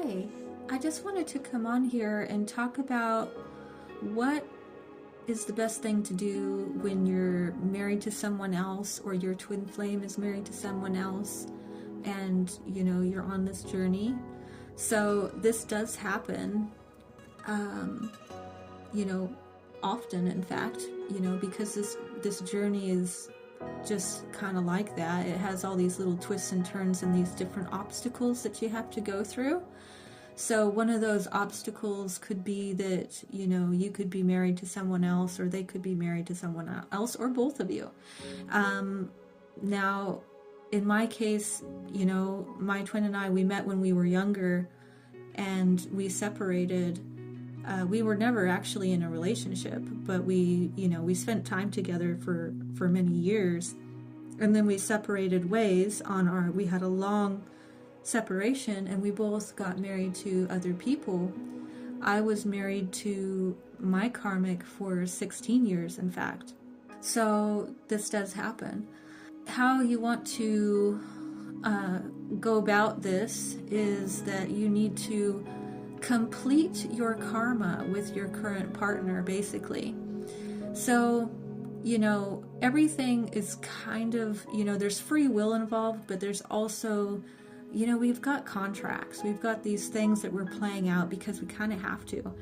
Hi, I just wanted to come on here and talk about what is the best thing to do when you're married to someone else or your twin flame is married to someone else and you're on this journey. So this does happen, um, you know, often in fact, because this journey is just kind of like that. It has all these little twists and turns and these different obstacles that you have to go through. So one of those obstacles could be that, you could be married to someone else, or they could be married to someone else, or both of you. Now, in my case, my twin and I, we met when we were younger and we separated. We were never actually in a relationship, but we spent time together for many years. And then we separated ways we had a long separation, and we both got married to other people. I was married to my karmic for 16 years, in fact. So this does happen. How you want to go about this is that you need to complete your karma with your current partner, basically. So, everything is kind of, there's free will involved, but there's also, we've got contracts. We've got these things that we're playing out because we kind of have to.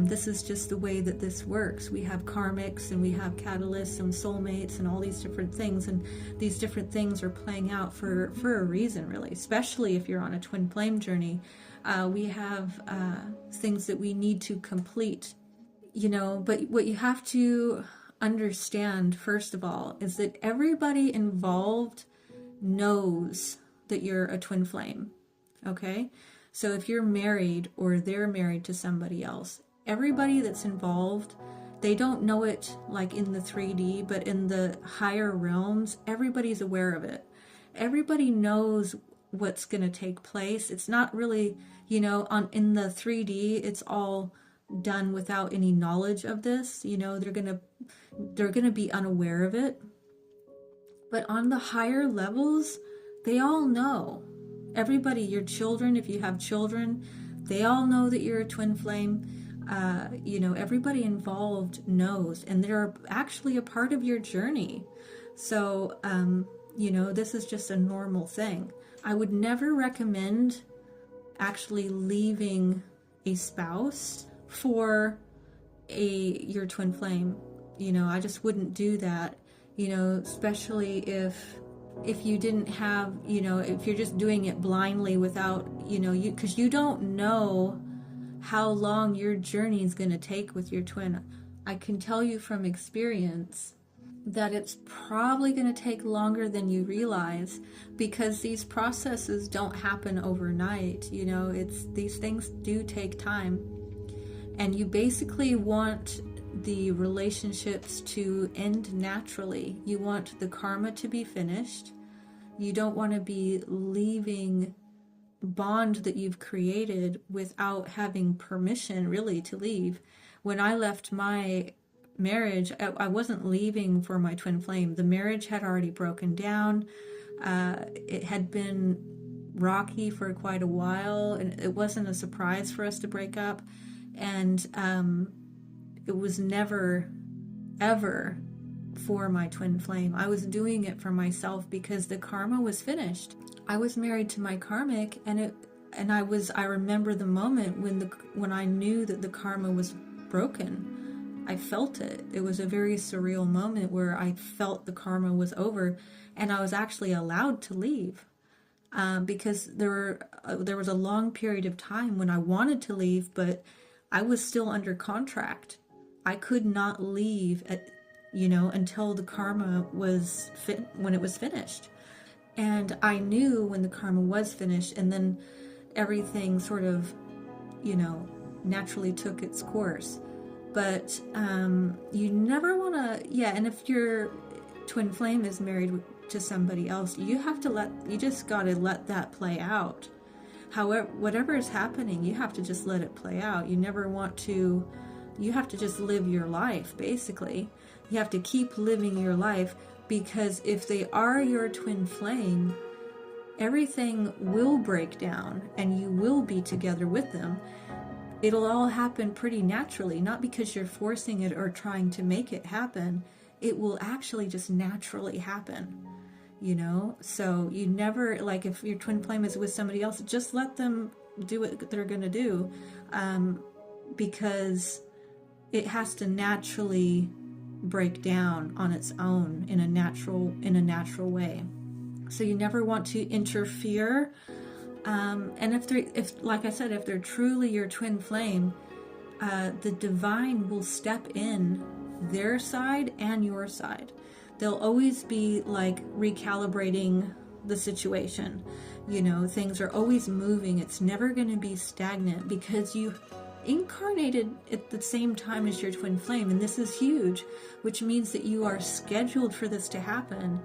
This is just the way that this works. We have karmics and we have catalysts and soulmates and all these different things. And these different things are playing out for a reason, really, especially if you're on a twin flame journey. We have things that we need to complete, but what you have to understand, first of all, is that everybody involved knows that you're a twin flame, okay? So if you're married or they're married to somebody else, everybody that's involved, they don't know it like in the 3D, but in the higher realms, everybody's aware of it. Everybody knows what's going to take place. It's not really, in the 3D, it's all done without any knowledge of this. They're going to be unaware of it. But on the higher levels, they all know. Everybody, your children, if you have children, they all know that you're a twin flame. Everybody involved knows, and they're actually a part of your journey. So, this is just a normal thing. I would never recommend actually leaving a spouse for your twin flame. I just wouldn't do that, especially if you didn't have, if you're just doing it blindly without, because you don't know how long your journey is going to take with your twin. I can tell you from experience that it's probably going to take longer than you realize, because these processes don't happen overnight. These things do take time, and you basically want the relationships to end naturally. You want the karma to be finished. You don't want to be leaving bond that you've created without having permission really to leave. When I left my marriage, I wasn't leaving for my twin flame. The marriage had already broken down. It had been rocky for quite a while, and it wasn't a surprise for us to break up. And it was never, ever for my twin flame. I was doing it for myself because the karma was finished. I was married to my karmic, and I remember the moment when I knew that the karma was broken. I felt it. It was a very surreal moment where I felt the karma was over, and I was actually allowed to leave, because there was a long period of time when I wanted to leave, but I was still under contract. I could not leave until the karma was when it was finished. And I knew when the karma was finished, and then everything sort of, naturally took its course. But you never want to, and if your twin flame is married to somebody else, you just got to let that play out. However, whatever is happening, you have to just let it play out. You have to just live your life, basically. You have to keep living your life, because if they are your twin flame, everything will break down and you will be together with them. It'll all happen pretty naturally, not because you're forcing it or trying to make it happen. It will actually just naturally happen, you know? So you never, like if your twin flame is with somebody else, just let them do what they're going to do, because it has to naturally break down on its own in a natural way. So you never want to interfere. And if like I said, if they're truly your twin flame, the divine will step in their side and your side. They'll always be like recalibrating the situation. You know, things are always moving. It's never going to be stagnant because you incarnated at the same time as your twin flame, and this is huge, which means that you are scheduled for this to happen,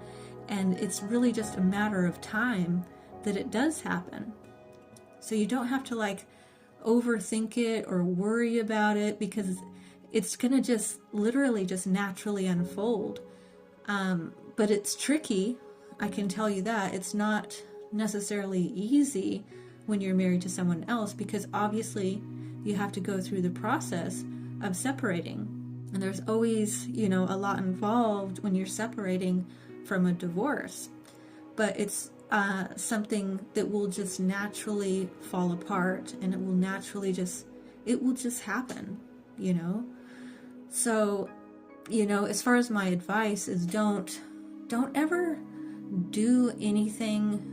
and it's really just a matter of time that it does happen. So you don't have to like overthink it or worry about it, because it's gonna just literally just naturally unfold. But it's tricky, I can tell you that. It's not necessarily easy when you're married to someone else, because obviously you have to go through the process of separating. And there's always, you know, a lot involved when you're separating from a divorce. But it's something that will just naturally fall apart, and it will just happen, you know? So, you know, as far as my advice is, don't ever do anything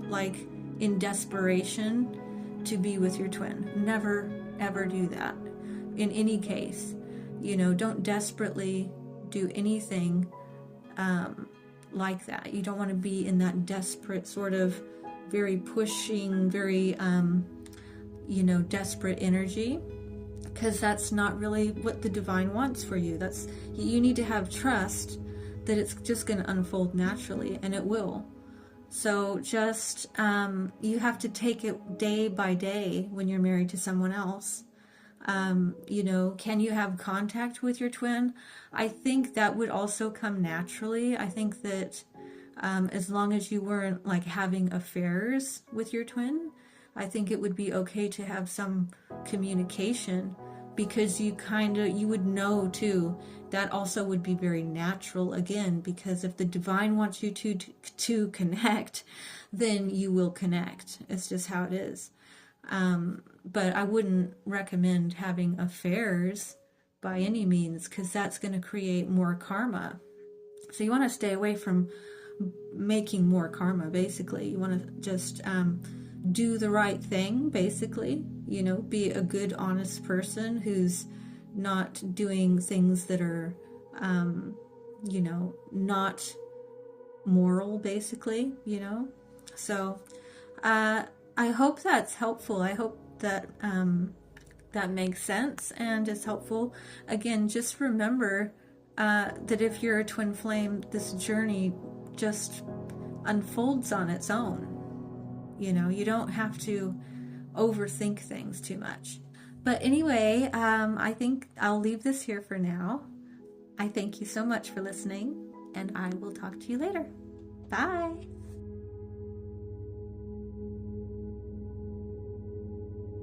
like in desperation to be with your twin. Never, ever do that in any case. You know, don't desperately do anything like that. You don't want to be in that desperate sort of very pushing, very, you know, desperate energy, because that's not really what the divine wants for you. You need to have trust that it's just going to unfold naturally, and it will. So just, you have to take it day by day when you're married to someone else. You know, can you have contact with your twin? I think that would also come naturally. I think that as long as you weren't like having affairs with your twin, I think it would be okay to have some communication, because you would know too. That also would be very natural again, because if the divine wants you to connect, then you will connect. It's just how it is. But I wouldn't recommend having affairs by any means, because that's going to create more karma. So you want to stay away from making more karma, basically. You want to just do the right thing, basically. You know, be a good, honest person who's not doing things that are, you know, not moral, basically, you know. So I hope that's helpful. I hope that that makes sense and is helpful. Again, just remember that if you're a twin flame, this journey just unfolds on its own. You know, you don't have to overthink things too much. But anyway, I think I'll leave this here for now. I thank you so much for listening, and I will talk to you later. Bye.